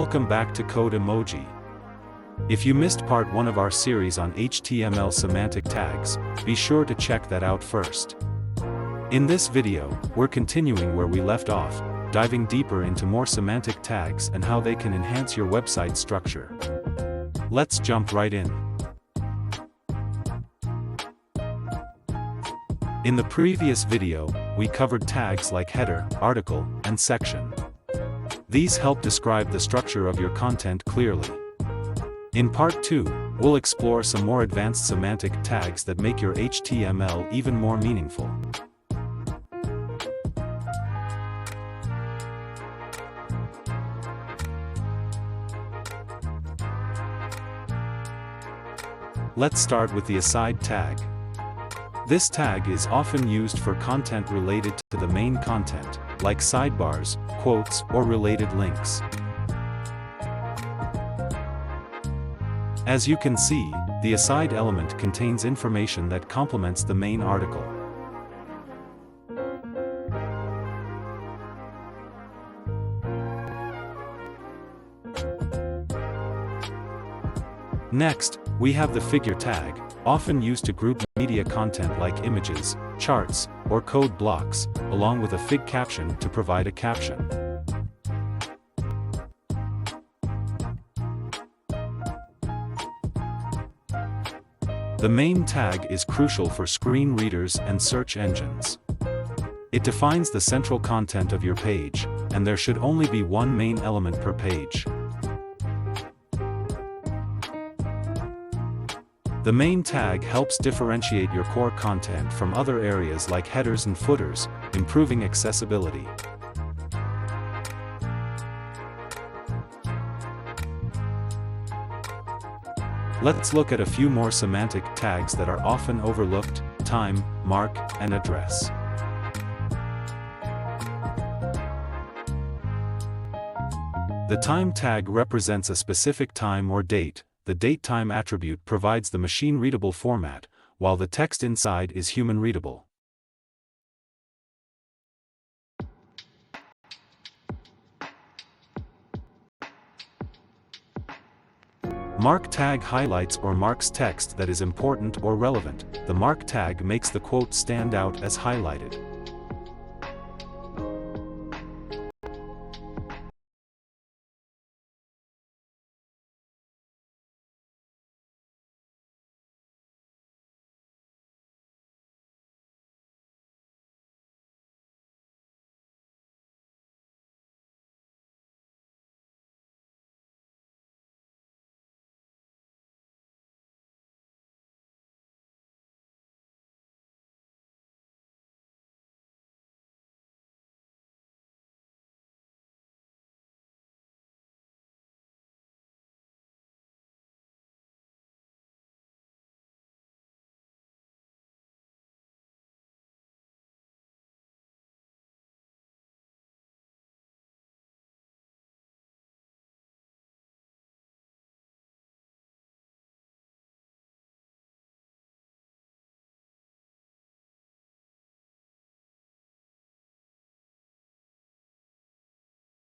Welcome back to Code Emoji. If you missed part 1 of our series on HTML semantic tags, be sure to check that out first. In this video, we're continuing where we left off, diving deeper into more semantic tags and how they can enhance your website structure. Let's jump right in. In the previous video, we covered tags like header, article, and section. These help describe the structure of your content clearly. In part 2, we'll explore some more advanced semantic tags that make your HTML even more meaningful. Let's start with the aside tag. This tag is often used for content related to the main content, like sidebars, quotes, or related links. As you can see, the aside element contains information that complements the main article. Next, we have the figure tag, often used to group media content like images, charts, or code blocks, along with a fig caption to provide a caption. The main tag is crucial for screen readers and search engines. It defines the central content of your page, and there should only be one main element per page. The main tag helps differentiate your core content from other areas like headers and footers, improving accessibility. Let's look at a few more semantic tags that are often overlooked: time, mark, and address. The time tag represents a specific time or date. The datetime attribute provides the machine-readable format, while the text inside is human-readable. Mark tag highlights or marks text that is important or relevant. The mark tag makes the quote stand out as highlighted.